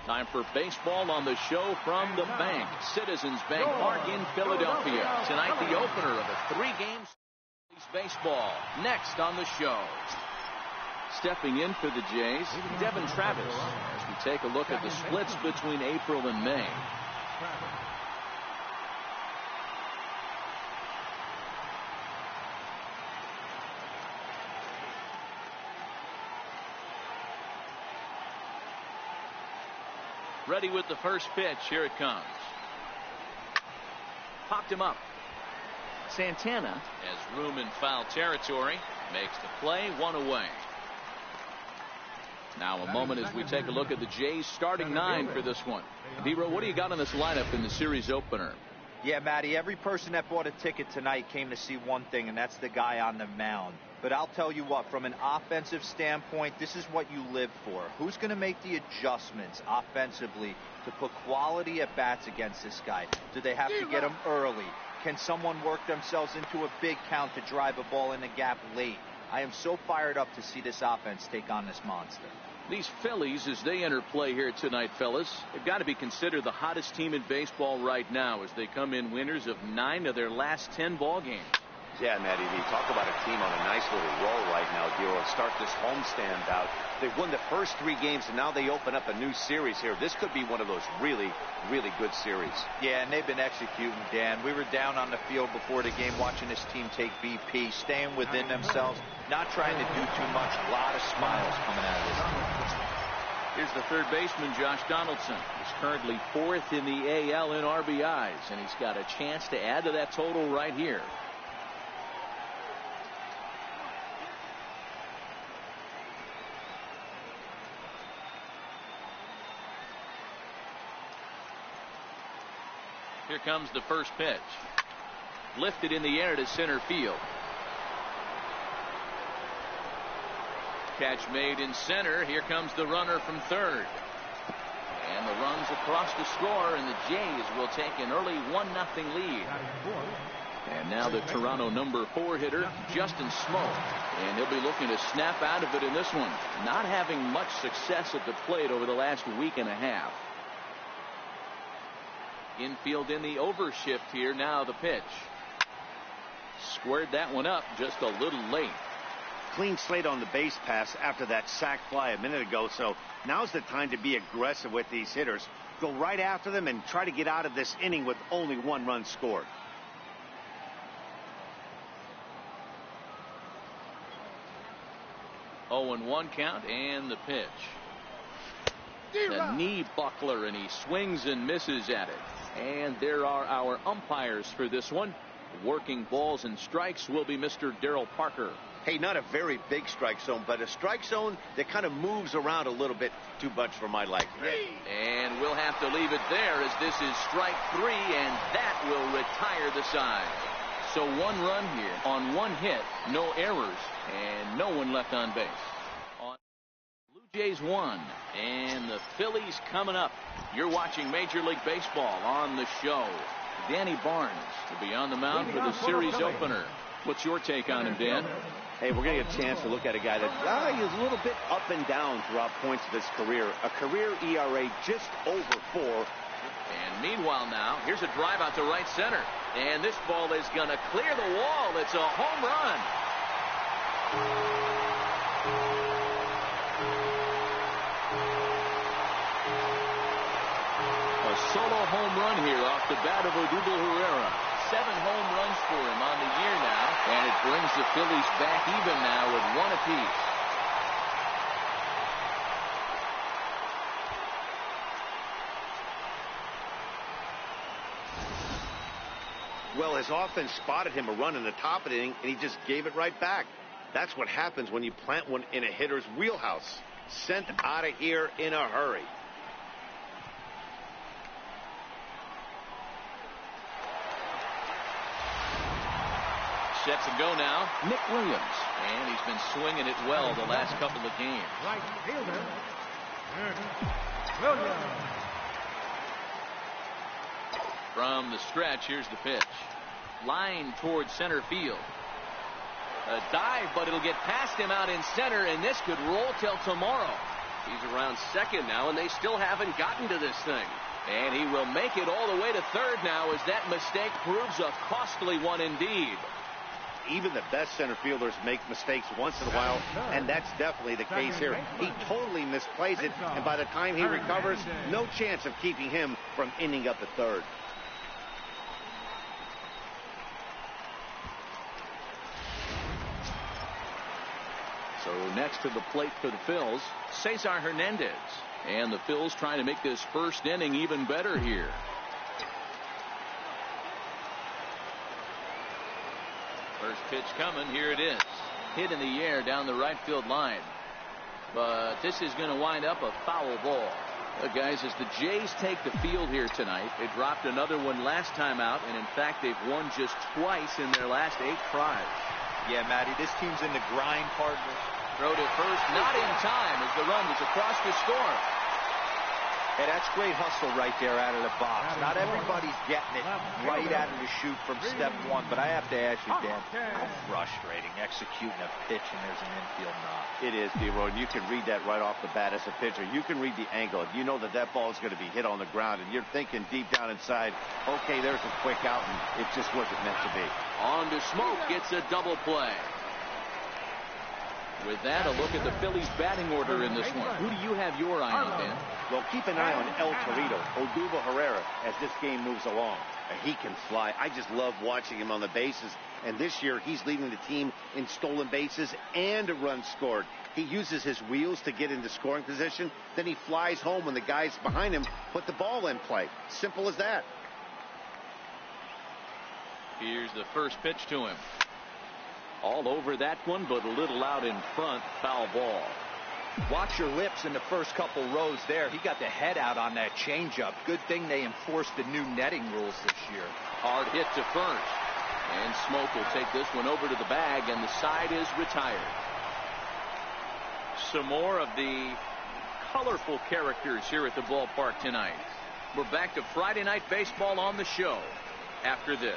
Time for baseball on the show from the bank. Citizens Bank Park in Philadelphia. Tonight, the opener of a 3-game baseball. Next on the show. Stepping in for the Jays, Devin Travis, as we take a look at the splits between April and May. Ready with the first pitch. Here it comes. Popped him up. Santana has room in foul territory. Makes the play. 1 away. Now a moment as we take a look at the Jays starting 9 for this one. Vero, what do you got on this lineup in the series opener? Yeah, Matty, every person that bought a ticket tonight came to see one thing, and that's the guy on the mound. But I'll tell you what, from an offensive standpoint, this is what you live for. Who's going to make the adjustments offensively to put quality at bats against this guy? Do they have to get him early? Can someone work themselves into a big count to drive a ball in the gap late? I am so fired up to see this offense take on this monster. These Phillies, as they enter play here tonight, fellas, they've got to be considered the hottest team in baseball right now as they come in winners of 9 of their last 10 ball games. Yeah, Matty, you talk about a team on a nice little roll right now, Giro. Start this homestand out. They've won the first 3 games, and now they open up a new series here. This could be one of those really, really good series. Yeah, and they've been executing, Dan. We were down on the field before the game watching this team take BP, staying within themselves, not trying to do too much. A lot of smiles coming out of this team. Here's the third baseman, Josh Donaldson. He's currently 4th in the AL in RBIs, and he's got a chance to add to that total right here. Here comes the first pitch. Lifted in the air to center field. Catch made in center. Here comes the runner from third. And the runs across the score, and the Jays will take an early 1-0 lead. And now the Toronto number 4 hitter, Justin Smoke. And he'll be looking to snap out of it in this one. Not having much success at the plate over the last week and a half. Infield in the overshift here. Now the pitch. Squared that one up just a little late. Clean slate on the base pass after that sac fly a minute ago, so now's the time to be aggressive with these hitters. Go right after them and try to get out of this inning with only 1 run scored. Oh, and 1 count, and the pitch. The knee buckler, and he swings and misses at it. And there are our umpires for this one. Working balls and strikes will be Mr. Darryl Parker. Hey, not a very big strike zone, but a strike zone that kind of moves around a little bit too much for my liking. And we'll have to leave it there as this is strike 3, and that will retire the side. So 1 run here on 1 hit, no errors, and no one left on base. Blue Jays 1, and the Phillies coming up. You're watching Major League Baseball on the show. Danny Barnes will be on the mound for the series opener. What's your take on him, Dan? Hey, we're going to get a chance to look at a guy that is a little bit up and down throughout points of his career. A career ERA just over 4. And meanwhile now, here's a drive out to right center. And this ball is going to clear the wall. It's a home run. A solo home run here off the bat of Odubel Herrera. 7 home runs for him on the year now, and it brings the Phillies back even now with 1 apiece. Well, his offense spotted him a run in the top of the inning, and he just gave it right back. That's what happens when you plant one in a hitter's wheelhouse. Sent out of here in a hurry. Set to go now, Nick Williams. And he's been swinging it well the last couple of games. Right fielder, Williams. From the stretch, here's the pitch. Line towards center field. A dive, but it'll get past him out in center, and this could roll till tomorrow. He's around second now, and they still haven't gotten to this thing. And he will make it all the way to third now, as that mistake proves a costly one indeed. Even the best center fielders make mistakes once in a while, and that's definitely the case here. He totally misplays it, and by the time he recovers, no chance of keeping him from ending up at third. So next to the plate for the Phils, Cesar Hernandez. And the Phils trying to make this first inning even better here. First pitch coming. Here it is. Hit in the air down the right field line. But this is going to wind up a foul ball. Guys, as the Jays take the field here tonight, they dropped another one last time out, and in fact they've won just twice in their last 8 tries. Yeah, Matty, this team's in the grind partners. Throw to first, not in time, as the run was across to score. Hey, that's great hustle right there out of the box. Not everybody's getting it right out of the chute from step one, but I have to ask you, Dan, how frustrating executing a pitch and there's an infield knock. It is, D-Roy, and you can read that right off the bat as a pitcher. You can read the angle. You know that that ball is going to be hit on the ground, and you're thinking deep down inside, okay, there's a quick out, and it just wasn't meant to be. On to Smoke, gets a double play. With that, a look at the Phillies batting order in this one. Who do you have your eye on, Dan? Well, keep an eye on El Torito, Odubel Herrera, as this game moves along. He can fly. I just love watching him on the bases. And this year, he's leading the team in stolen bases and runs scored. He uses his wheels to get into scoring position. Then he flies home when the guys behind him put the ball in play. Simple as that. Here's the first pitch to him. All over that one, but a little out in front. Foul ball. Watch your lips in the first couple rows there. He got the head out on that changeup. Good thing they enforced the new netting rules this year. Hard hit to first. And Smoke will take this one over to the bag, and the side is retired. Some more of the colorful characters here at the ballpark tonight. We're back to Friday Night Baseball on the show after this.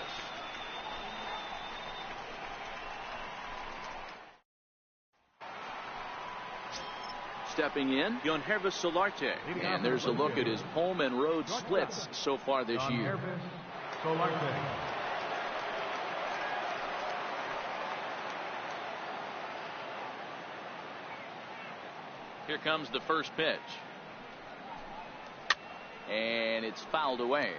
Stepping in, Yonhervis Solarte. And there's a look at his home and road splits so far this year. Here comes the first pitch. And it's fouled away.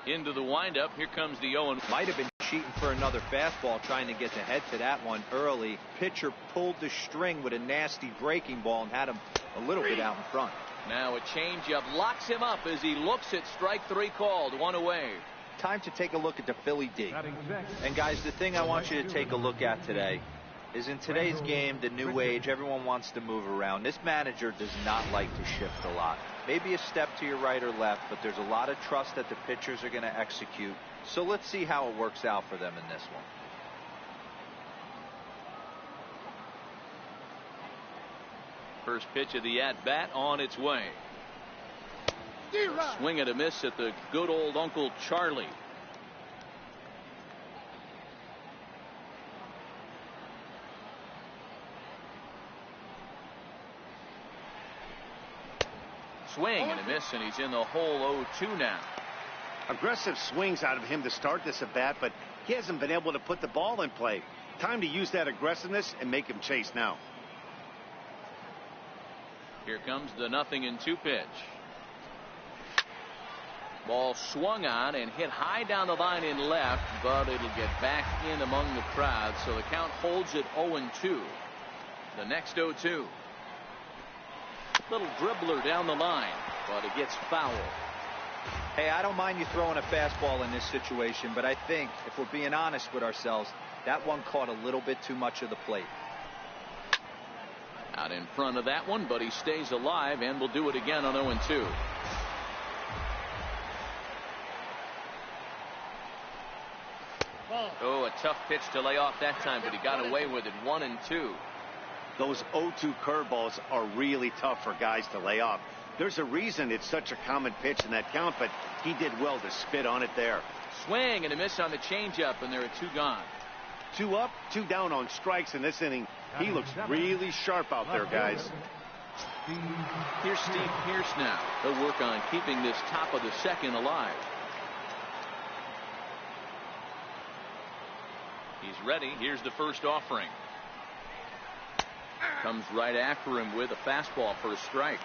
Into the windup. Here comes the 0. Might have been cheating for another fastball, trying to get the head to that one early. Pitcher pulled the string with a nasty breaking ball and had him a little bit out in front. Now a changeup locks him up as he looks at strike 3 called. 1 away. Time to take a look at the Philly D. And guys, the thing I want you to take a look at today is, in today's game, the new age, everyone wants to move around. This manager does not like to shift a lot. Maybe a step to your right or left, but there's a lot of trust that the pitchers are going to execute. So let's see how it works out for them in this one. First pitch of the at-bat on its way. Swing and a miss at the good old Uncle Charlie. Swing and a miss, and he's in the hole 0-2 now. Aggressive swings out of him to start this at bat, but he hasn't been able to put the ball in play. Time to use that aggressiveness and make him chase now. Here comes the 0-2 pitch. Ball swung on and hit high down the line in left, but it'll get back in among the crowd, so the count holds at 0-2. The next 0-2. Little dribbler down the line, but it gets fouled. Hey, I don't mind you throwing a fastball in this situation, but I think, if we're being honest with ourselves, that one caught a little bit too much of the plate. Out in front of that one, but he stays alive and will do it again on 0-2. Oh, a tough pitch to lay off that time, but he got away with it. 1-2. Those 0-2 curveballs are really tough for guys to lay off. There's a reason it's such a common pitch in that count, but he did well to spit on it there. Swing and a miss on the changeup, and there are 2 gone. 2 up, 2 down on strikes in this inning. He looks really sharp out there, guys. Here's Steve Pearce now. He'll work on keeping this top of the second alive. He's ready. Here's the first offering. Comes right after him with a fastball for a strike.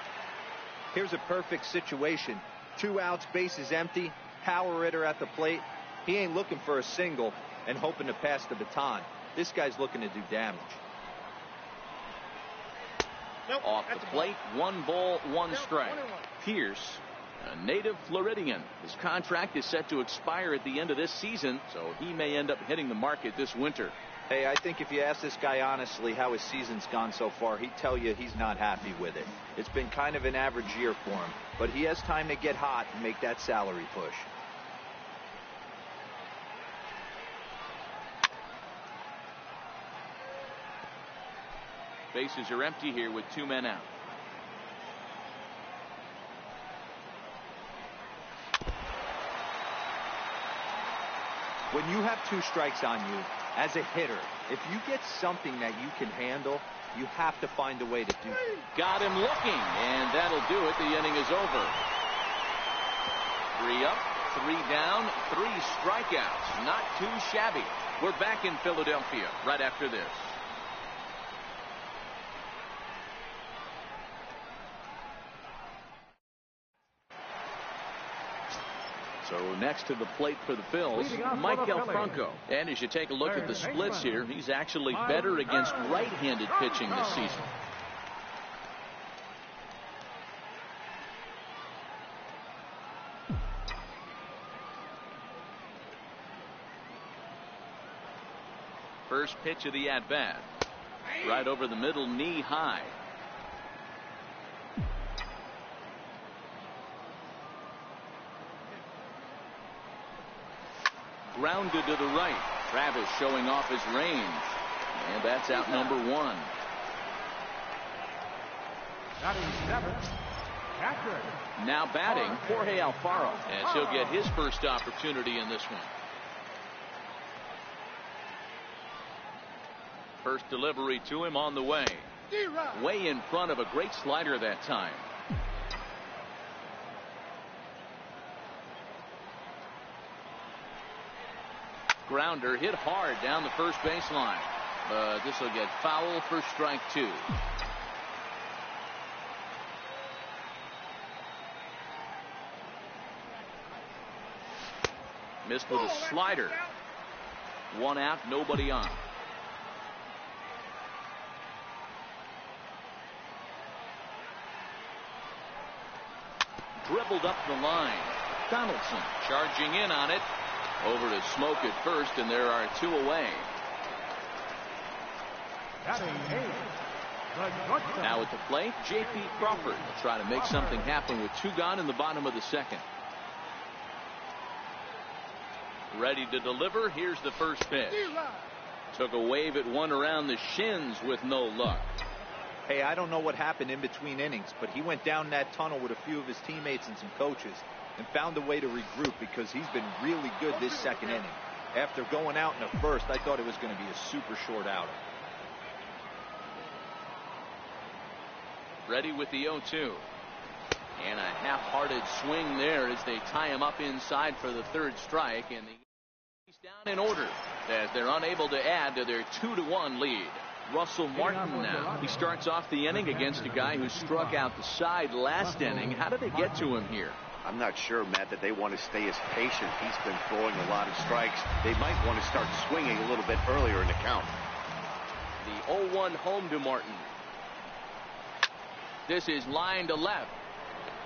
Here's a perfect situation. 2 outs, bases empty, power hitter at the plate. He ain't looking for a single and hoping to pass the baton. This guy's looking to do damage. Off the plate, 1 ball, 1 strike. Pearce, a native Floridian. His contract is set to expire at the end of this season, so he may end up hitting the market this winter. Hey, I think if you ask this guy honestly how his season's gone so far, he'd tell you he's not happy with it. It's been kind of an average year for him, but he has time to get hot and make that salary push. Bases are empty here with 2 men out. When you have 2 strikes on you, as a hitter, if you get something that you can handle, you have to find a way to do it. Got him looking, and that'll do it. The inning is over. 3 up, 3 down, 3 strikeouts. Not too shabby. We're back in Philadelphia right after this. So next to the plate for the Phillies, Michael Franco. And as you take a look at the splits here, he's actually better against right-handed pitching this season. First pitch of the at-bat. Right over the middle, knee high. Grounded to the right. Travis showing off his range. And that's out number 1. Now batting, Jorge Alfaro. As he'll get his first opportunity in this one. First delivery to him on the way. Way in front of a great slider that time. Grounder hit hard down the first baseline. But this will get foul for strike 2. Missed with a slider. 1 out, nobody on. Dribbled up the line. Donaldson charging in on it. Over to Smoke at first, and there are 2 away. Now at the plate, J.P. Crawford will try to make something happen with 2 gone in the bottom of the second. Ready to deliver. Here's the first pitch. Took a wave at one around the shins with no luck. Hey, I don't know what happened in between innings, but he went down that tunnel with a few of his teammates and some coaches and found a way to regroup because he's been really good this second inning. After going out in the first, I thought it was going to be a super short outing. Ready with the 0-2. And a half-hearted swing there as they tie him up inside for the 3rd strike. And he's down in order as they're unable to add to their 2-1 lead. Russell Martin now. He starts off the inning against a guy who struck out the side last inning. How did they get to him here? I'm not sure, Matt, that they want to stay as patient. He's been throwing a lot of strikes. They might want to start swinging a little bit earlier in the count. The 0-1 home to Martin. This is line to left.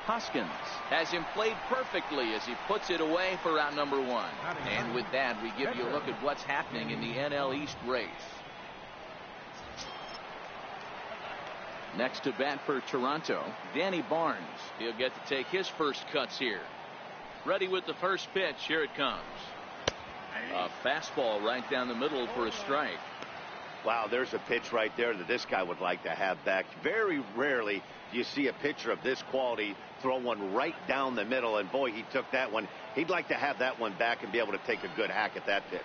Hoskins has him played perfectly as he puts it away for out number 1. And with that, we give you a look at what's happening in the NL East race. Next to bat for Toronto, Danny Barnes. He'll get to take his first cuts here. Ready with the first pitch. Here it comes. A fastball right down the middle for a strike. Wow, there's a pitch right there that this guy would like to have back. Very rarely do you see a pitcher of this quality throw one right down the middle, and boy, he took that one. He'd like to have that one back and be able to take a good hack at that pitch.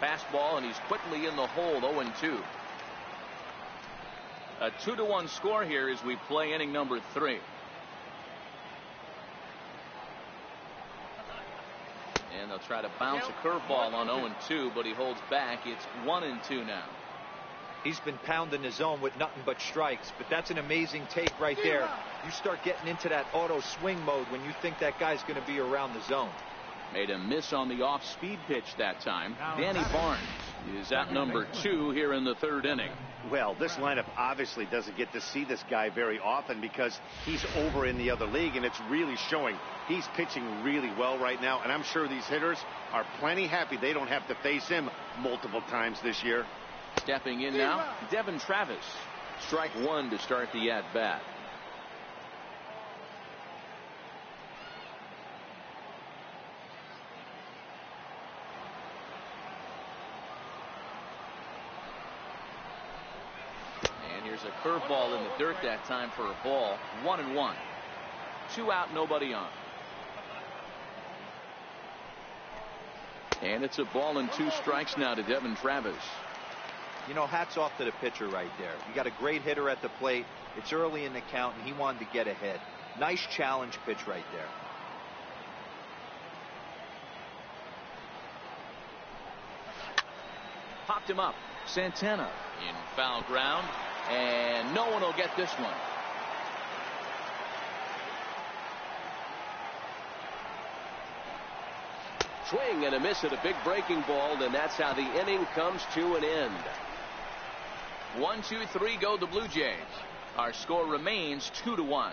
Fastball, and he's quickly in the hole. 0-2. A 2-1 score here as we play inning number 3. And they'll try to bounce a curveball on 0-2, but he holds back. It's 1-2 now. He's been pounding the zone with nothing but strikes, but that's an amazing take right there. You start getting into that auto swing mode when you think that guy's going to be around the zone. Made a miss on the off-speed pitch that time. Danny Barnes is at number 2 here in the 3rd inning. Well, this lineup obviously doesn't get to see this guy very often because he's over in the other league, and it's really showing. He's pitching really well right now, and I'm sure these hitters are plenty happy they don't have to face him multiple times this year. Stepping in now, Devin Travis. Strike 1 to start the at-bat. Here's a curveball in the dirt that time for a ball. 1-1. 2 out, nobody on. And it's a ball and 2 strikes now to Devin Travis. You know, hats off to the pitcher right there. You got a great hitter at the plate. It's early in the count, and he wanted to get ahead. Nice challenge pitch right there. Popped him up. Santana in foul ground. And no one will get this one. Swing and a miss at a big breaking ball, and that's how the inning comes to an end. 1-2-3 go the Blue Jays. Our score remains 2-1.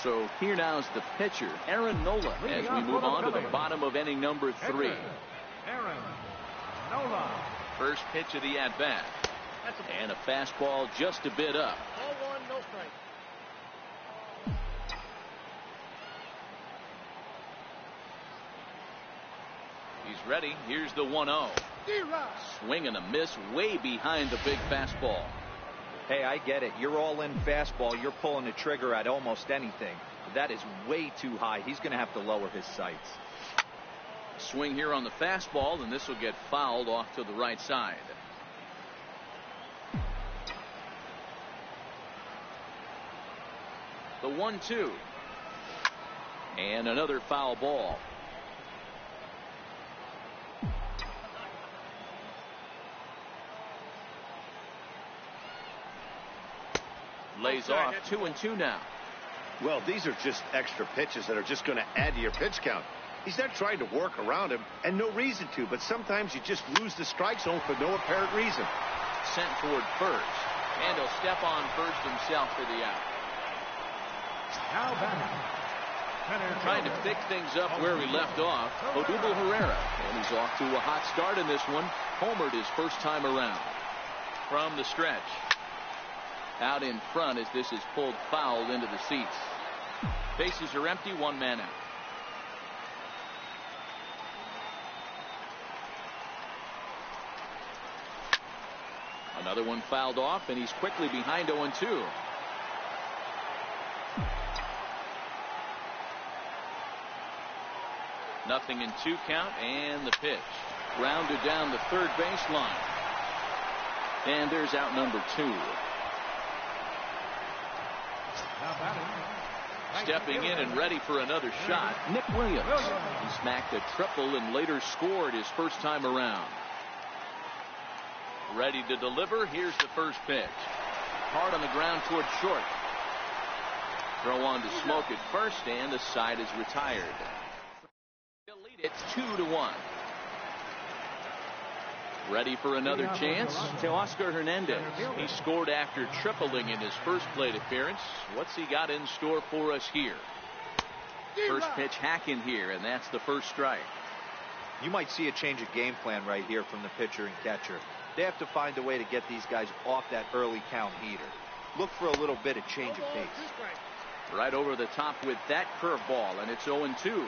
So here now is the pitcher, Aaron Nola, as we move on to the bottom of inning number 3. Aaron Nola. First pitch of the at-bat. And a fastball just a bit up. Ball 1, no strike. He's ready. Here's the 1-0. Swing and a miss way behind the big fastball. Hey, I get it. You're all in fastball. You're pulling the trigger at almost anything. That is way too high. He's going to have to lower his sights. Swing here on the fastball, and this will get fouled off to the right side. The 1-2. And another foul ball. Lays off. 2-2 now. Well, these are just extra pitches that are just going to add to your pitch count. He's not trying to work around him, and no reason to, but sometimes you just lose the strike zone for no apparent reason. Sent toward first, and he'll step on first himself for the out. Now batting. Trying to pick things up where he left off, Odubel Herrera, and he's off to a hot start in this one. Homered his first time around. From the stretch. Out in front as this is pulled foul into the seats. Bases are empty, 1 man out. Another one fouled off, and he's quickly behind 0-2. Nothing in 2 count, and the pitch. Grounded down the third baseline. And there's out number 2. Now batting. Stepping in and ready for another shot, Nick Williams. He smacked a triple and later scored his first time around. Ready to deliver. Here's the first pitch. Hard on the ground toward short. Throw on to Smoke at first, and the side is retired. It's 2-1. Ready for another chance? Teoscar Hernandez. He scored after tripling in his first plate appearance. What's he got in store for us here? First pitch hacking here, and that's the first strike. You might see a change of game plan right here from the pitcher and catcher. They have to find a way to get these guys off that early count heater. Look for a little bit of change of pace. Right over the top with that curveball, and it's 0-2.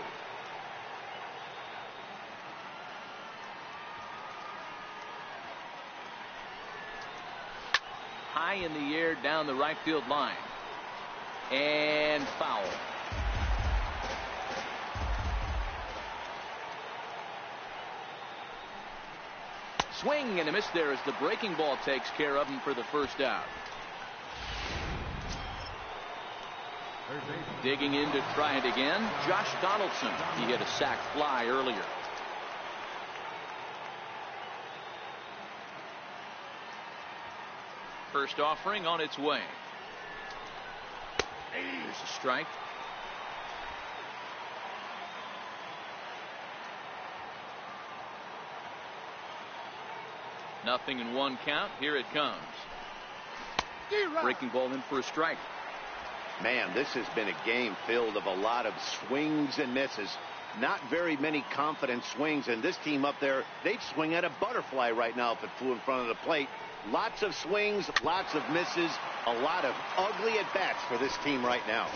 High in the air down the right field line. And foul. Swing and a miss there as the breaking ball takes care of him for the first out. Digging in to try it again, Josh Donaldson. He hit a sac fly earlier. First offering on its way. Here's a strike. Nothing in one count. Here it comes. Breaking ball in for a strike. Man, this has been a game filled of a lot of swings and misses. Not very many confident swings, and this team up there, they'd swing at a butterfly right now if it flew in front of the plate. Lots of swings, lots of misses, a lot of ugly at-bats for this team right now.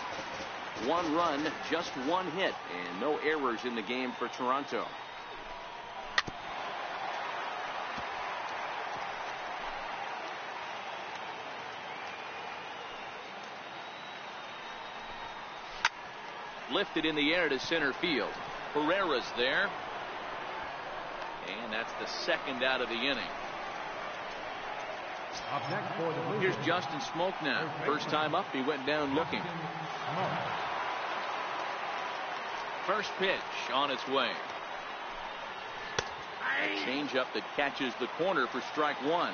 One run, just one hit, and no errors in the game for Toronto. Lifted in the air to center field. Pereira's there. And that's the second out of the inning. Up next for the Blue Here's Jays, Justin Smoke now. First time up, he went down looking. First pitch on its way. Change up that catches the corner for strike one.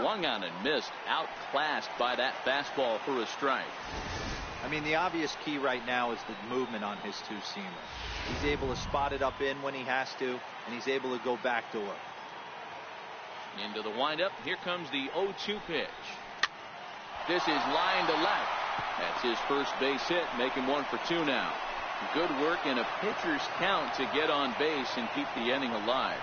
Swung on and missed. Outclassed by that fastball for a strike. I mean, the obvious key right now is the movement on his two-seamer. He's able to spot it up in when he has to, and he's able to go backdoor. Into the windup. Here comes the 0-2 pitch. This is line to left. That's his first base hit, making 1 for 2 now. Good work in a pitcher's count to get on base and keep the inning alive.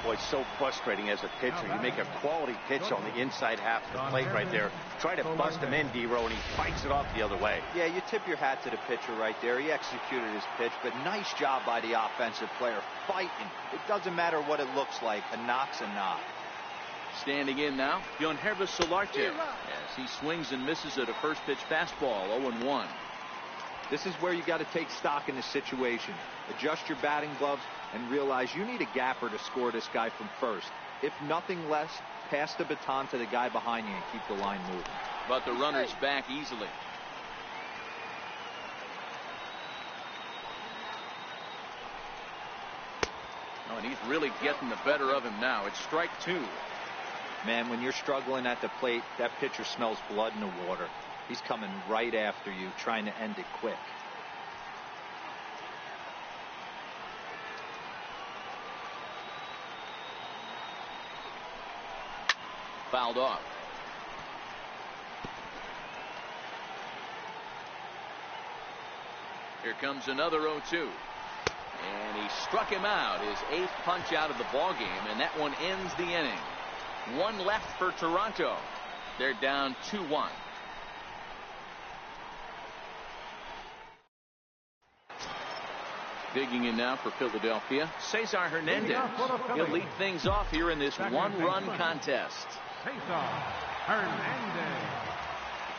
Boy, it's so frustrating as a pitcher. You make a quality pitch on the inside half of the plate right there. Try to bust him in, D-Row, and he fights it off the other way. Yeah, you tip your hat to the pitcher right there. He executed his pitch, but nice job by the offensive player fighting. It doesn't matter what it looks like. A knock's a knock. Standing in now, Yonhervis Solarte, as he swings and misses at a first pitch fastball. 0-1. This is where you got to take stock in the situation. Adjust your batting gloves and realize you need a gapper to score this guy from first. If nothing less, pass the baton to the guy behind you and keep the line moving. But the runner's back easily. Oh, and he's really getting the better of him now. It's strike two. Man, when you're struggling at the plate, that pitcher smells blood in the water. He's coming right after you, trying to end it quick. Fouled off. Here comes another 0-2. And he struck him out. His 8th punch out of the ball game, and that one ends the inning. One left for Toronto. They're down 2-1. Digging in now for Philadelphia, Cesar Hernandez. He'll lead things off here in this one-run contest. Cesar Hernandez.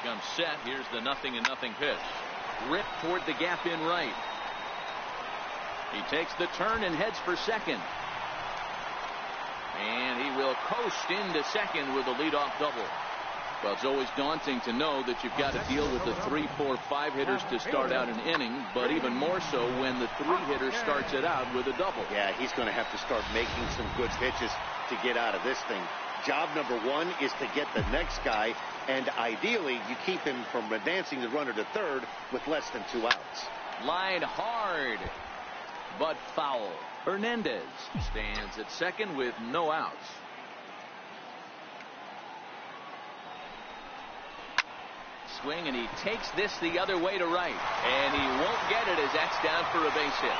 Comes set. Here's the 0-0 pitch. Ripped toward the gap in right. He takes the turn and heads for second. And he will coast into second with a leadoff double. Well, it's always daunting to know that you've got to deal with the 3, 4, 5 hitters to start out an inning, but even more so when the 3-hitter starts it out with a double. Yeah, he's going to have to start making some good pitches to get out of this thing. Job number 1 is to get the next guy, and ideally you keep him from advancing the runner to third with less than 2 outs. Line hard, but foul. Hernandez stands at second with no outs. Swing, and he takes this the other way to right, and he won't get it as that's down for a base hit.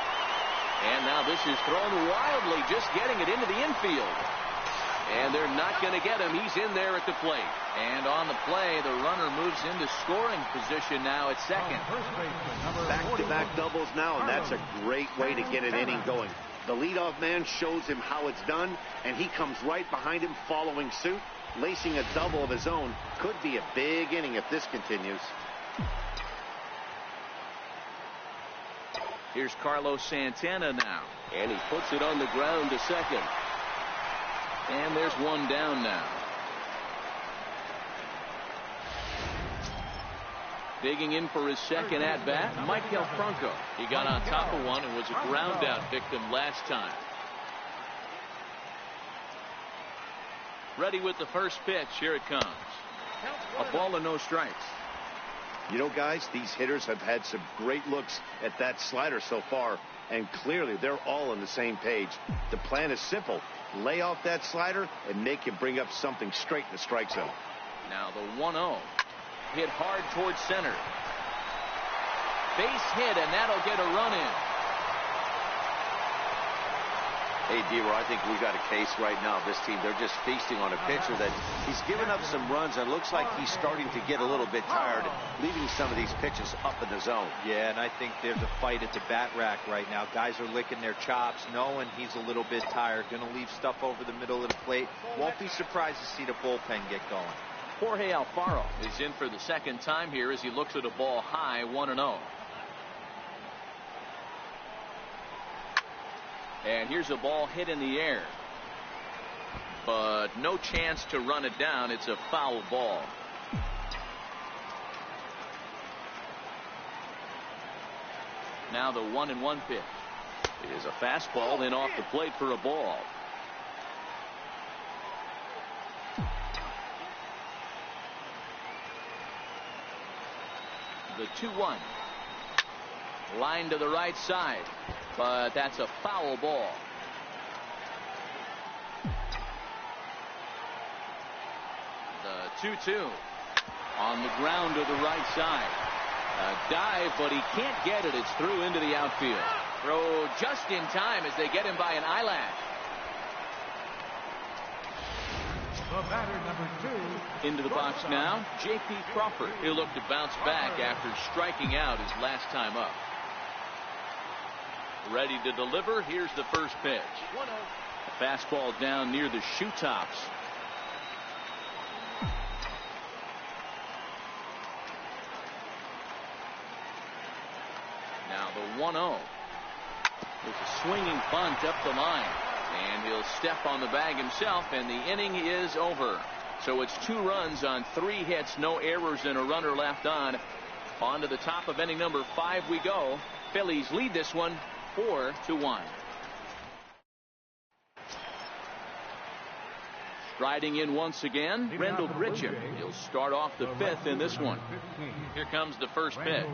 And now this is thrown wildly, just getting it into the infield. And they're not going to get him. He's in there at the plate. And on the play, the runner moves into scoring position now at second. Back-to-back doubles now, and that's a great way to get an inning going. The leadoff man shows him how it's done, and he comes right behind him following suit, lacing a double of his own. Could be a big inning if this continues. Here's Carlos Santana now. And he puts it on the ground to second. And there's one down now. Digging in for his second at-bat, Michael Franco. He got on top of one and was a ground-out victim last time. Ready with the first pitch. Here it comes. A ball and no strikes. You know, guys, these hitters have had some great looks at that slider so far, and clearly they're all on the same page. The plan is simple. Lay off that slider and make him bring up something straight in the strike zone. Now the 1-0. Hit hard towards center. Base hit, and that'll get a run in. Hey, D-Roy, I think we got a case right now. This team, they're just feasting on a pitcher that he's given up some runs, and looks like he's starting to get a little bit tired, leaving some of these pitches up in the zone. Yeah, and I think there's a fight at the bat rack right now. Guys are licking their chops, knowing he's a little bit tired, going to leave stuff over the middle of the plate. Won't be surprised to see the bullpen get going. Jorge Alfaro is in for the second time here as he looks at a ball high, 1-0. And here's a ball hit in the air. But no chance to run it down. It's a foul ball. Now the 1-1 pitch. It is a fastball in off the plate for a ball. The 2-1. Line to the right side. But that's a foul ball. The 2-2 on the ground to the right side. A dive, but he can't get it. It's through into the outfield. Throw just in time as they get him by an eyelash. The batter, number 2. Into the box now, J.P. Crawford. He'll look to bounce back after striking out his last time up. Ready to deliver. Here's the first pitch. A fastball down near the shoe tops. Now the 1-0. With a swinging bunt up the line. And he'll step on the bag himself, and the inning is over. So it's 2 runs on 3 hits, no errors, and a runner left on. On to the top of inning number 5 we go. Phillies lead this one 4-1. Striding in once again, Rendell Gritchen. He'll start off the 5th in this one. Here comes the first pitch.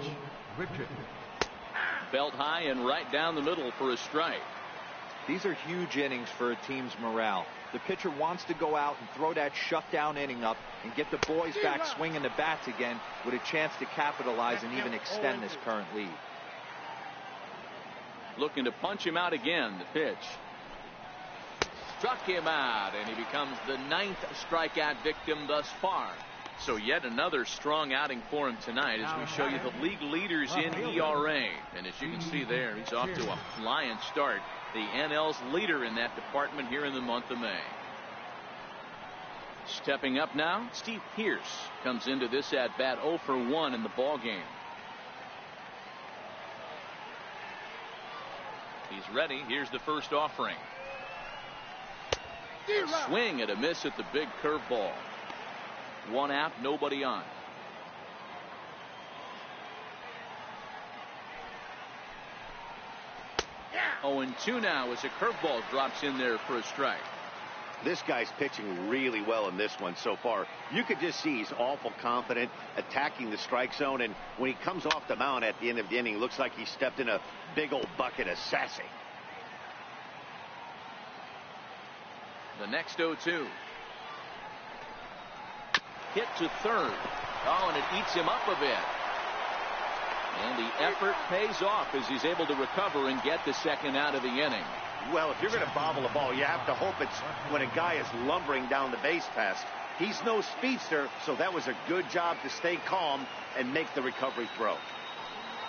Belt high and right down the middle for a strike. These are huge innings for a team's morale. The pitcher wants to go out and throw that shutdown inning up and get the boys back swinging the bats again with a chance to capitalize and even extend this current lead. Looking to punch him out again. The pitch. Struck him out, and he becomes the 9th strikeout victim thus far. So yet another strong outing for him tonight as we show you the league leaders in ERA. And as you can see there, he's off to a flying start. The NL's leader in that department here in the month of May. Stepping up now, Steve Pearce comes into this at bat 0 for 1 in the ball game. He's ready. Here's the first offering. A swing and a miss at the big curveball. 1 out, nobody on. Yeah. 0-2 now as a curveball drops in there for a strike. This guy's pitching really well in this one so far. You could just see he's awful confident, attacking the strike zone, and when he comes off the mound at the end of the inning, looks like he stepped in a big old bucket of sassy. The next 0-2. Hit to third. Oh, and it eats him up a bit. And the effort pays off as he's able to recover and get the second out of the inning. Well, if you're going to bobble a ball, you have to hope it's when a guy is lumbering down the base pass. He's no speedster, so that was a good job to stay calm and make the recovery throw.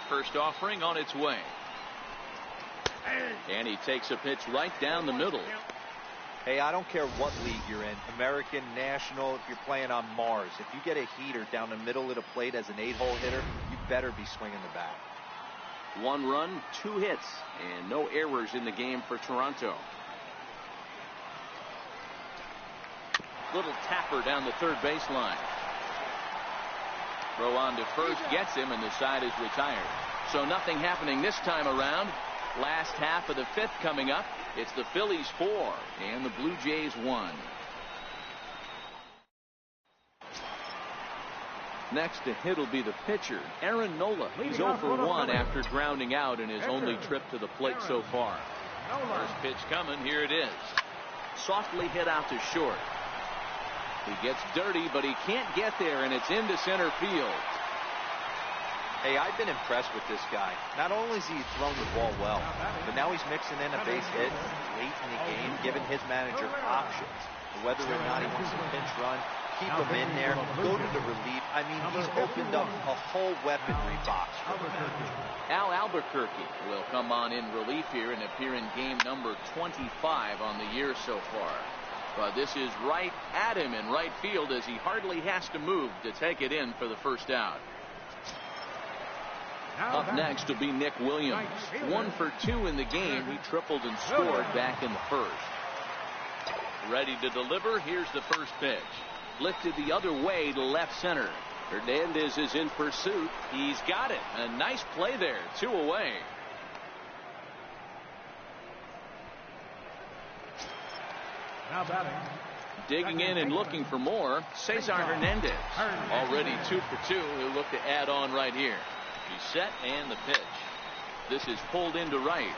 First offering on its way. And he takes a pitch right down the middle. Hey, I don't care what league you're in, American, National, if you're playing on Mars. If you get a heater down the middle of the plate as an 8-hole hitter, you better be swinging the bat. 1 run, 2 hits, and no errors in the game for Toronto. Little tapper down the third baseline. Throw on to first gets him, and the side is retired. So nothing happening this time around. Last half of the 5th coming up. It's the Phillies 4 and the Blue Jays 1. Next to hit will be the pitcher, Aaron Nola. He's 0 for 1 after grounding out in his only trip to the plate so far. First pitch coming. Here it is. Softly hit out to short. He gets dirty, but he can't get there, and it's into center field. Hey, I've been impressed with this guy. Not only has he thrown the ball well, but now he's mixing in a base hit late in the game, giving his manager options. Whether or not he wants to pinch run, keep him in there, go to the relief. I mean, he's opened up a whole weaponry box for him. Al Albuquerque will come on in relief here and appear in game number 25 on the year so far. But this is right at him in right field as he hardly has to move to take it in for the first out. Up next will be Nick Williams. 1 for 2 in the game. He tripled and scored back in the first. Ready to deliver. Here's the first pitch. Lifted the other way to left center. Hernandez is in pursuit. He's got it. A nice play there. 2 away. Now batting. Digging in and looking for more, Cesar Hernandez. Already 2 for 2. He'll look to add on right here. He's set and the pitch. This is pulled into right.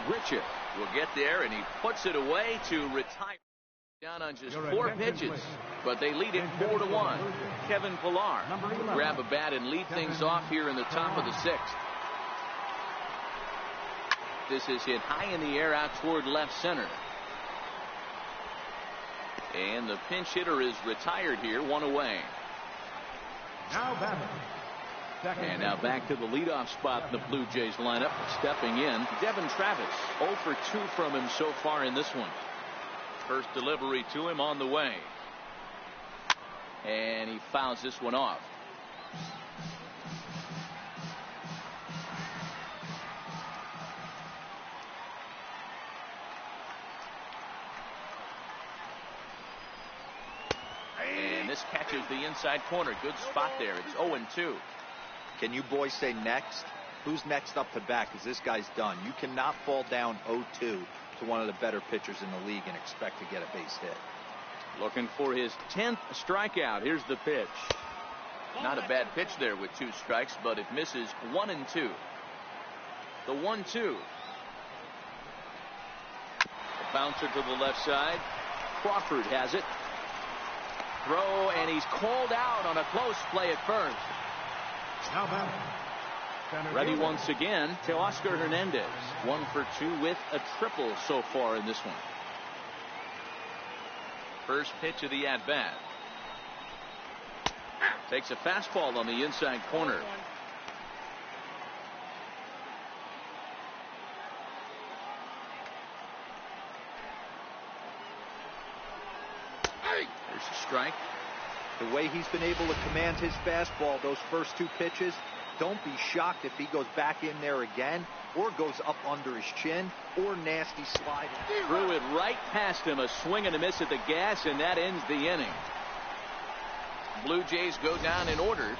Richard will get there and he puts it away to retire. Down on just 4 pitches, but they lead it 4-1. Kevin Pillar will grab a bat and lead things off here in the top of the 6th. This is hit high in the air out toward left center. And the pinch hitter is retired here, 1 away. Now batting. And now back to the leadoff spot in the Blue Jays lineup. Stepping in, Devin Travis. 0 for 2 from him so far in this one. First delivery to him on the way. And he fouls this one off. And this catches the inside corner. Good spot there. It's 0-2. Can you boys say next? Who's next up to bat? Because this guy's done. You cannot fall down 0-2 to one of the better pitchers in the league and expect to get a base hit. Looking for his 10th strikeout. Here's the pitch. Not a bad pitch there with 2 strikes, but it misses 1-2. The 1-2. A bouncer to the left side. Crawford has it. Throw, and he's called out on a close play at first. Now batting. Ready once again to Oscar Hernandez. 1 for 2 with a triple so far in this one. First pitch of the at-bat. Takes a fastball on the inside corner. There's a strike. The way he's been able to command his fastball those first 2 pitches, don't be shocked if he goes back in there again or goes up under his chin or nasty slide. Threw it right past him. A swing and a miss at the gas, and that ends the inning. Blue Jays go down in order.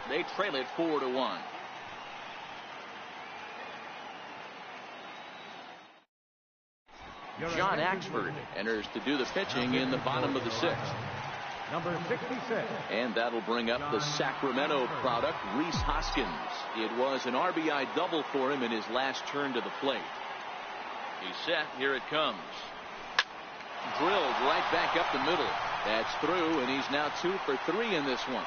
They trail it 4-1. John Axford enters to do the pitching in the bottom of the 6th. Number 66. And that'll bring up the Sacramento product, Rhys Hoskins. It was an RBI double for him in his last turn to the plate. He's set. Here it comes. Drilled right back up the middle. That's through, and he's now 2 for 3 in this one.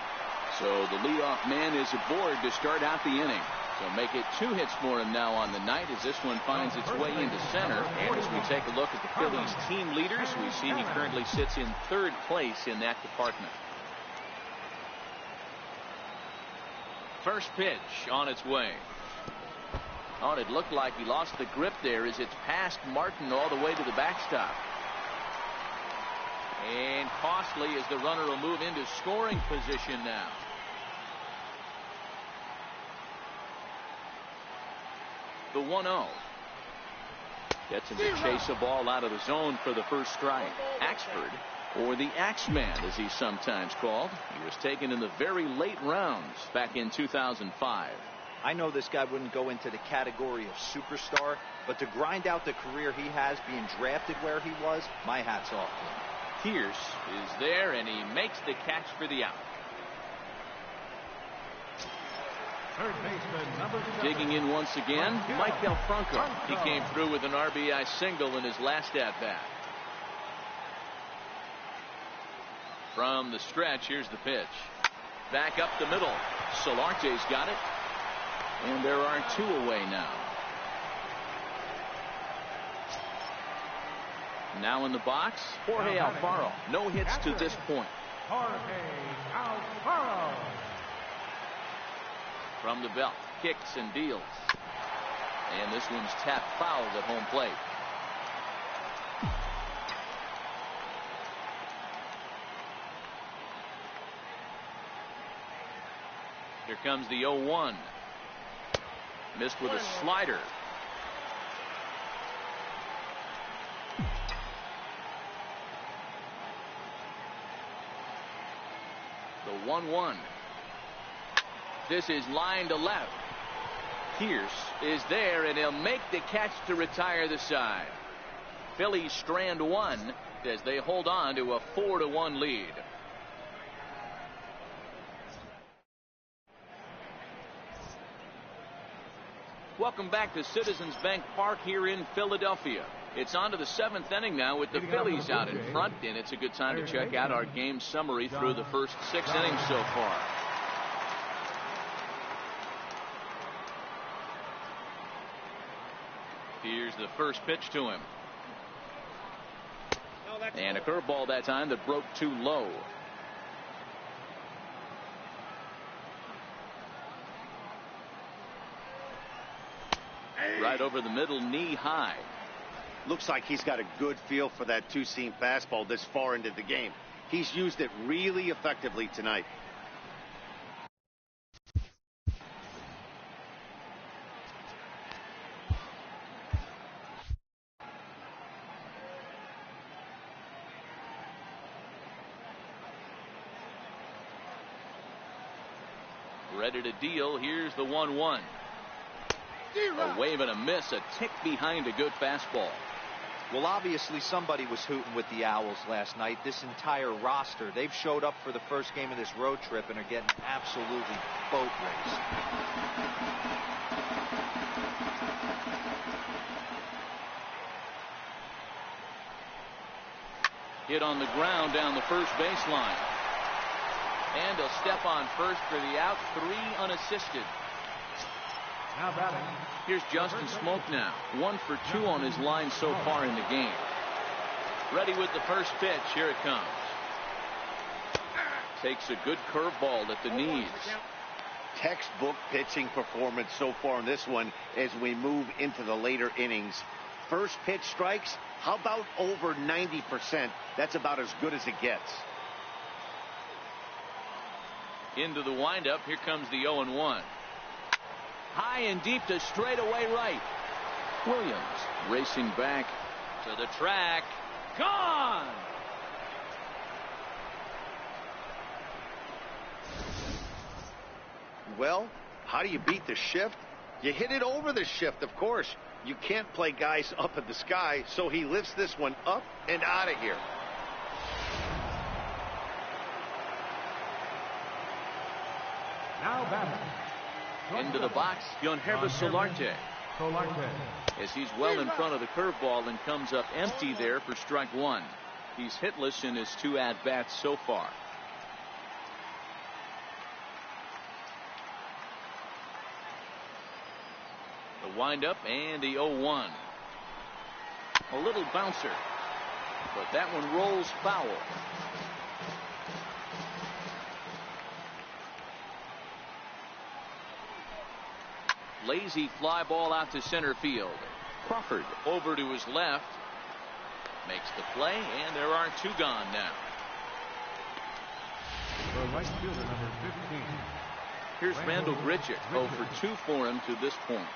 So the leadoff man is aboard to start out the inning. So make it 2 hits for him now on the night as this one finds its way into center. And as we take a look at the Phillies team leaders, we see he currently sits in 3rd place in that department. First pitch on its way. Oh, it looked like he lost the grip there as it's past Martin all the way to the backstop. And costly as the runner will move into scoring position now. The 1-0. Gets him to chase a ball out of the zone for the first strike. Axford, or the Axeman as he's sometimes called. He was taken in the very late rounds back in 2005. I know this guy wouldn't go into the category of superstar, but to grind out the career he has being drafted where he was, my hat's off to him. Pierce is there, and he makes the catch for the out. Third baseman, number 7. Digging in once again, Maikel Franco. He came through with an RBI single in his last at-bat. From the stretch, here's the pitch. Back up the middle. Solarte's got it. And there are 2 away now. Now in the box, Jorge Alfaro. No hits to this point. Jorge Alfaro. From the belt, kicks and deals. And this one's tapped foul at home plate. Here comes the 0-1. Missed with a slider. The 1-1. This is line to left. Pierce is there, and he'll make the catch to retire the side. Phillies strand 1 as they hold on to a 4-1 lead. Welcome back to Citizens Bank Park here in Philadelphia. It's on to the 7th inning now with the Phillies out in front, and it's a good time to check out our game summary through the first 6 innings so far. Here's the first pitch to him. And a curveball that time that broke too low. Right over the middle, knee high. Looks like he's got a good feel for that 2-seam fastball this far into the game. He's used it really effectively tonight. Ready to deal. Here's the 1-1. A wave and a miss, a tick behind a good fastball. Well, obviously somebody was hooting with the Owls last night. This entire roster, they've showed up for the first game of this road trip and are getting absolutely boat raced. Hit on the ground down the first baseline. And he'll step on first for the out. 3 unassisted. Now batting. Here's Justin Smoke now. 1 for 2 on his line so far in the game. Ready with the first pitch. Here it comes. Takes a good curveball at the knees. Textbook pitching performance so far in this one as we move into the later innings. First pitch strikes, how about over 90%? That's about as good as it gets. Into the windup. Here comes the 0-1. High and deep to straightaway right. Williams racing back to the track. Gone! Well, how do you beat the shift? You hit it over the shift, of course. You can't play guys up in the sky, so he lifts this one up and out of here. Now batting. Into the box, Yonhervis Solarte. Solarte. As he's well in front of the curveball and comes up empty there for strike 1. He's hitless in his 2 at-bats so far. windup and the 0-1. A little bouncer, but that one rolls foul. Lazy fly ball out to center field. Crawford over to his left. Makes the play, and there are 2 gone now. The right fielder, number 15. Here's Randall Grichuk, 0 for 2 for him to this point.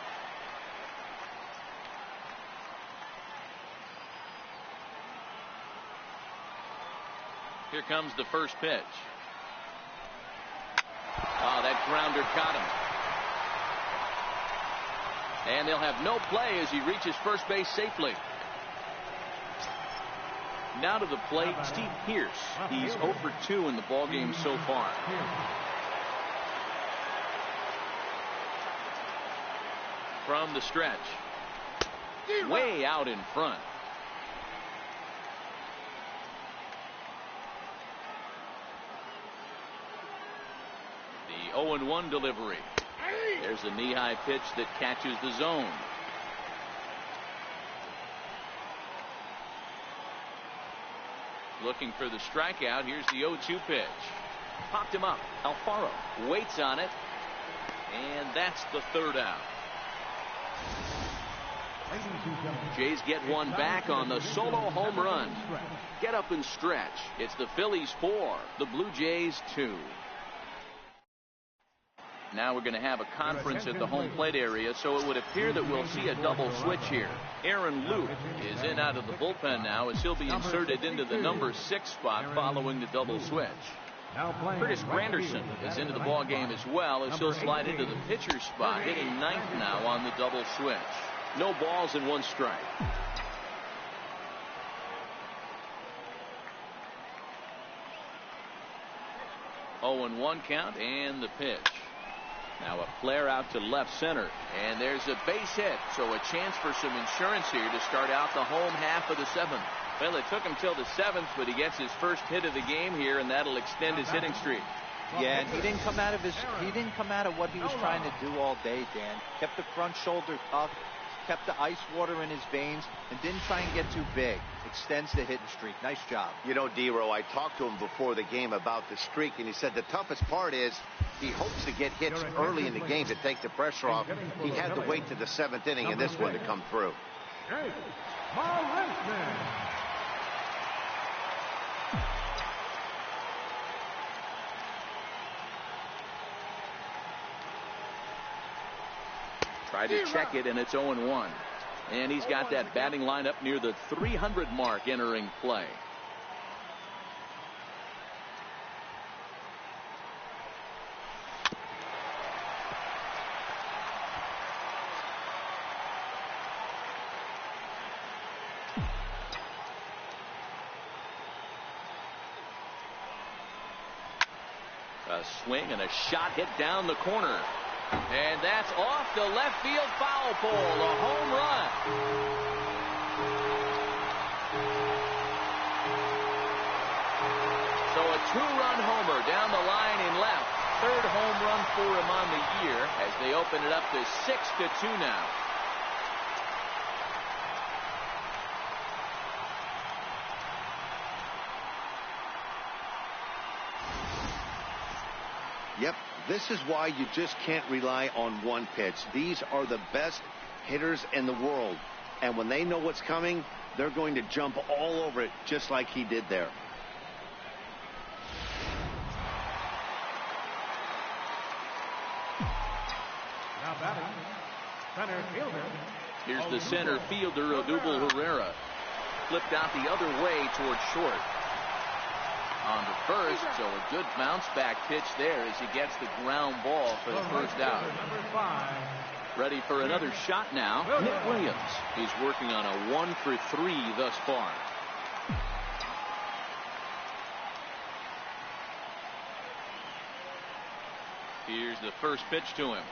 Here comes the first pitch. Oh, that grounder caught him. And they'll have no play as he reaches first base safely. Now to the plate, Steve Pearce. He's 0 for 2 in the ballgame so far. From the stretch. Way out in front. The 0-1 delivery. There's a knee-high pitch that catches the zone. Looking for the strikeout. Here's the 0-2 pitch. Popped him up. Alfaro waits on it. And that's the 3rd out. Jays get one back on the solo home run. Get up and stretch. It's the Phillies 4, the Blue Jays 2. Now we're going to have a conference at the home plate area, so it would appear that we'll see a double switch here. Aaron Luke is in out of the bullpen now as he'll be inserted into the number 6 spot following the double switch. Curtis Granderson is into the ball game as well as he'll slide into the pitcher spot, hitting 9th now on the double switch. No balls and 1 strike. Oh, and 1 count and the pitch. Now a flare out to left center, and there's a base hit, so a chance for some insurance here to start out the home half of the 7th. Well, it took him till the 7th, but he gets his first hit of the game here, and that'll extend his hitting streak. Yeah, and he didn't come out of what he was trying to do all day, Dan. Kept the front shoulder tucked, kept the ice water in his veins, and didn't try and get too big. Extends the hitting streak. Nice job. You know, D-Row, I talked to him before the game about the streak, and he said the toughest part is he hopes to get hits early in the game to take the pressure off. He had to wait to the 7th inning in this one to come through. Tried to check it, and it's 0-1. And he's got that batting lineup near the 300 mark entering play. A swing and a shot hit down the corner. And that's off the left field foul pole. A home run. So a 2-run homer down the line in left. 3rd home run for him on the year as they open it up to 6-2 now. Yep, this is why you just can't rely on one pitch. These are the best hitters in the world. And when they know what's coming, they're going to jump all over it just like he did there. Now batting, center fielder. Here's the center fielder, Odubel Herrera. Flipped out the other way towards short. On to first, so a good bounce back pitch there as he gets the ground ball for the first out. Ready for another shot now. Nick Williams. He's working on a 1 for 3 thus far. Here's the first pitch to him.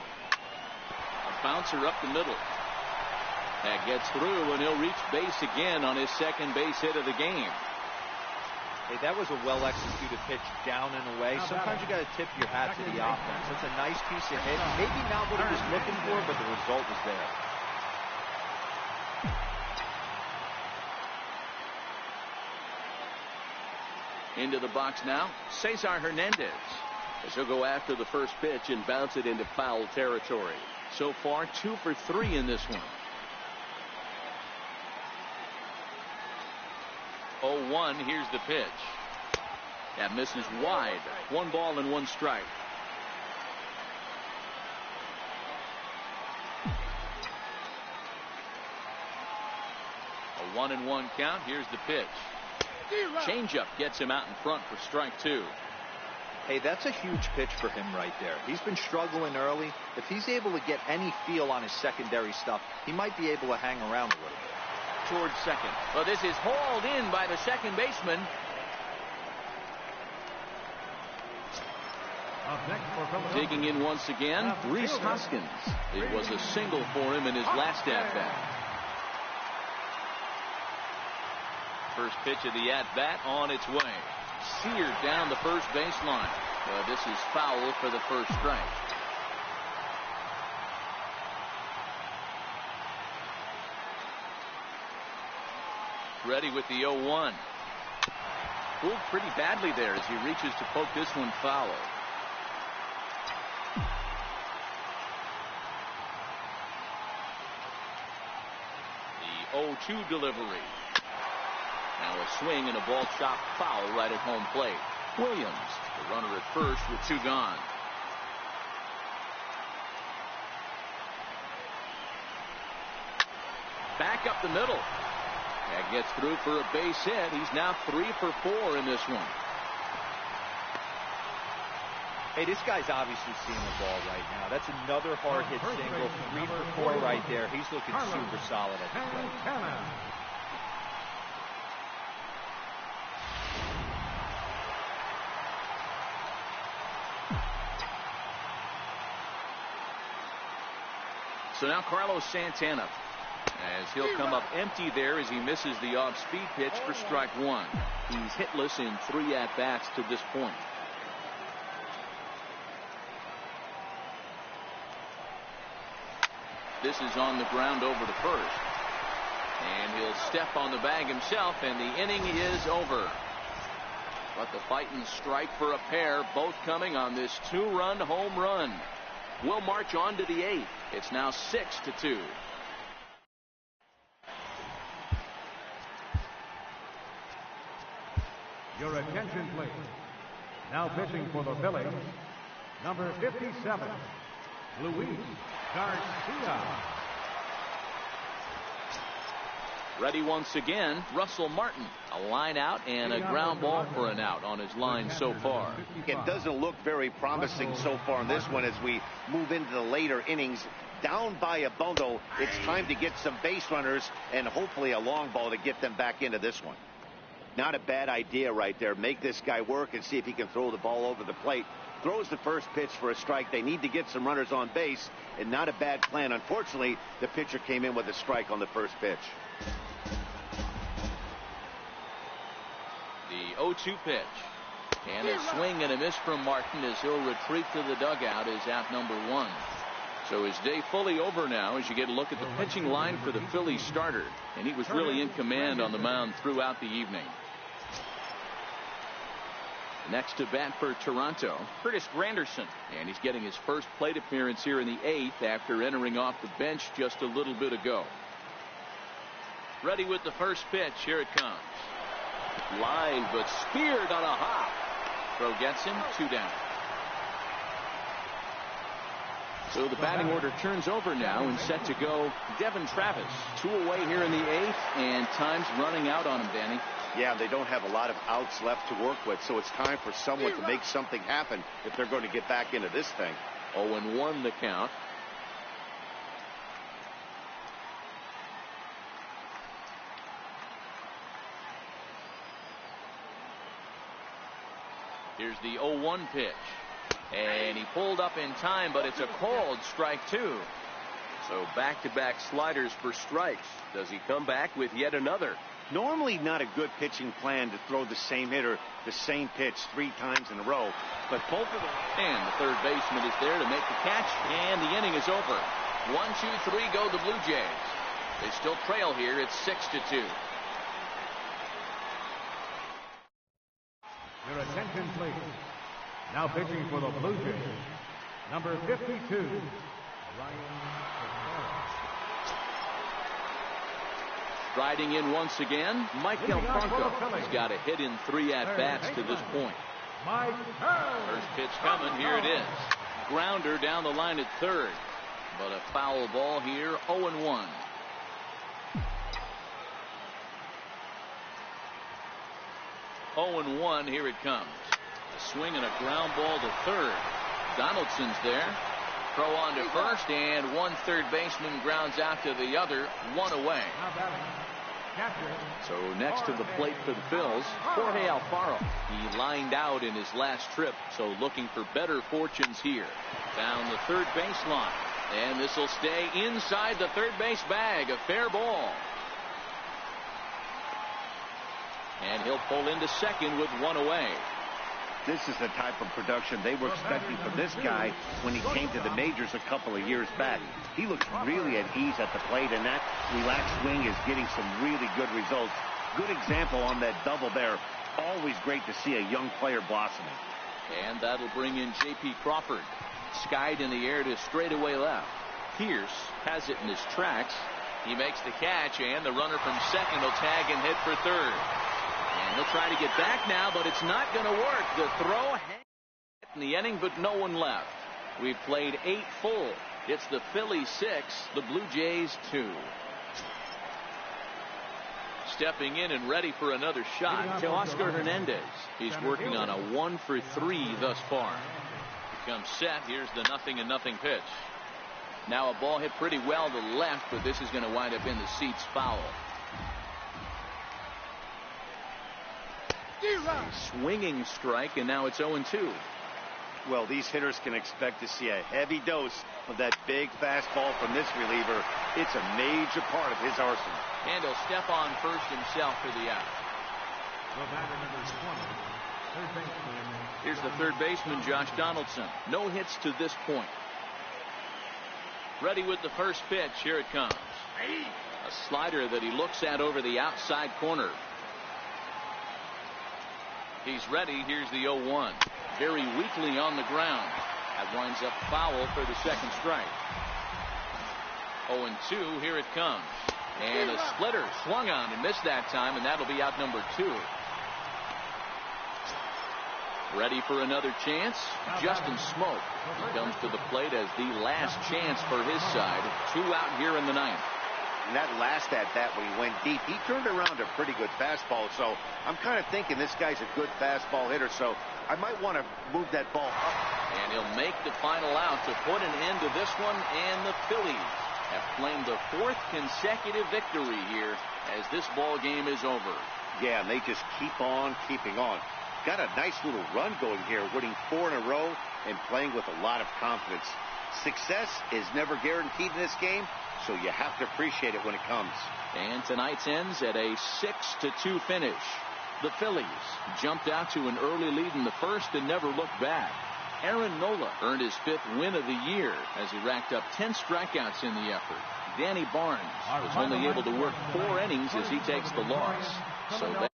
A bouncer up the middle. That gets through, and he'll reach base again on his 2nd base hit of the game. Hey, that was a well-executed pitch down and away. Sometimes you got to tip your hat to the offense. That's a nice piece of hit. Maybe not what he was looking for, but the result was there. Into the box now, Cesar Hernandez. As he'll go after the first pitch and bounce it into foul territory. So far, 2 for 3 in this one. 0-1. Here's the pitch. That misses wide. 1 ball and 1 strike. A 1-1 count. Here's the pitch. Changeup gets him out in front for strike 2. Hey, that's a huge pitch for him right there. He's been struggling early. If he's able to get any feel on his secondary stuff, he might be able to hang around a little bit. Towards second. Well, this is hauled in by the second baseman. Digging in once again, Rhys Hoskins. It was a single for him in his last at-bat. First pitch of the at-bat on its way. Seared down the first baseline. Well, this is foul for the first strike. Ready with the 0-1. Pulled pretty badly there as he reaches to poke this one foul. The 0-2 delivery. Now a swing and a ball chopped foul right at home plate. Williams, the runner at first with 2 gone. Back up the middle. That gets through for a base hit. He's now 3 for 4 in this one. Hey, this guy's obviously seeing the ball right now. That's another hard hit single. 3 for 4 right there. He's looking super solid at the plate. So now Carlos Santana, as he'll come up empty there as he misses the off-speed pitch for strike 1. He's hitless in 3 at-bats to this point. This is on the ground over to first. And he'll step on the bag himself, and the inning is over. But the fighting strike for a pair, both coming on this 2-run home run. We'll march on to the 8th. It's now 6-2. Your attention, please. Now pitching for the Phillies, number 57, Luis Garcia. Ready once again, Russell Martin. A line out and a ground ball for an out on his line so far. It doesn't look very promising so far in this one as we move into the later innings. Down by a bundle, it's time to get some base runners and hopefully a long ball to get them back into this one. Not a bad idea right there. Make this guy work and see if he can throw the ball over the plate. Throws the first pitch for a strike. They need to get some runners on base, and not a bad plan. Unfortunately, the pitcher came in with a strike on the first pitch. The 0-2 pitch. And a swing and a miss from Martin as he'll retreat to the dugout is out number 1. So his day fully over now as you get a look at the pitching line for the Phillies starter. And he was really in command on the mound throughout the evening. Next to bat for Toronto, Curtis Granderson. And he's getting his first plate appearance here in the 8th after entering off the bench just a little bit ago. Ready with the first pitch. Here it comes. Line, but speared on a hop. Throw gets him. 2 down. So the batting order turns over now and set to go Devin Travis. 2 away here in the 8th, and time's running out on him, Danny. Yeah, they don't have a lot of outs left to work with, so it's time for someone to make something happen if they're going to get back into this thing. 0-1 the count. Here's the 0-1 pitch. And he pulled up in time, but it's a called strike 2. So back-to-back sliders for strikes. Does he come back with yet another? Normally not a good pitching plan to throw the same hitter the same pitch 3 times in a row, but both of them. And the third baseman is there to make the catch, and the inning is over. 1, 2, 3 go the Blue Jays. They still trail here. It's 6-2. Your attention, please. Now pitching for the Blue Jays, number 52, Riding in once again, Mike Del Franco. He's got a hit in 3 at-bats to this point. First pitch coming. Here it is. Grounder down the line at third. But a foul ball here, 0-1. Here it comes. A swing and a ground ball to third. Donaldson's there. Throw on to first, and one third baseman grounds out to the other, 1 away. So next to the plate for the Phils, Jorge Alfaro. He lined out in his last trip, so looking for better fortunes here. Down the third baseline, and this will stay inside the third base bag. A fair ball. And he'll pull into second with 1 away. This is the type of production they were expecting from this guy when he came to the majors a couple of years back. He looks really at ease at the plate, and that relaxed swing is getting some really good results. Good example on that double there. Always great to see a young player blossoming. And that'll bring in J.P. Crawford. Skied in the air to straightaway left. Pierce has it in his tracks. He makes the catch, and the runner from second will tag and hit for third. And he'll try to get back now, but it's not going to work. The throw in the inning, but no one left. We've played 8 full. It's the Phillies 6, the Blue Jays 2. Stepping in and ready for another shot, Teoscar Hernandez. He's working on a 1 for 3 thus far. He comes set. Here's the 0-0 pitch. Now a ball hit pretty well to left, but this is going to wind up in the seats foul. A swinging strike, and now it's 0-2. Well, these hitters can expect to see a heavy dose of that big fastball from this reliever. It's a major part of his arsenal. And he'll step on first himself for the out. Here's the third baseman, Josh Donaldson. No hits to this point. Ready with the first pitch. Here it comes. A slider that he looks at over the outside corner. He's ready. Here's the 0-1. Very weakly on the ground. That winds up foul for the second strike. 0-2. Here it comes. And a splitter swung on and missed that time, and that'll be out number 2. Ready for another chance. Justin Smoke. He comes to the plate as the last chance for his side. 2 out here in the 9th. And that last at-bat when he went deep, he turned around a pretty good fastball. So I'm kind of thinking this guy's a good fastball hitter, so I might want to move that ball up. And he'll make the final out to put an end to this one, and the Phillies have claimed the 4th consecutive victory here as this ball game is over. Yeah, and they just keep on keeping on. Got a nice little run going here, winning 4 in a row and playing with a lot of confidence. Success is never guaranteed in this game, so you have to appreciate it when it comes. And tonight's ends at a 6-2 finish. The Phillies jumped out to an early lead in the first and never looked back. Aaron Nola earned his 5th win of the year as he racked up 10 strikeouts in the effort. Danny Barnes was only able to work 4 innings as he takes the loss. So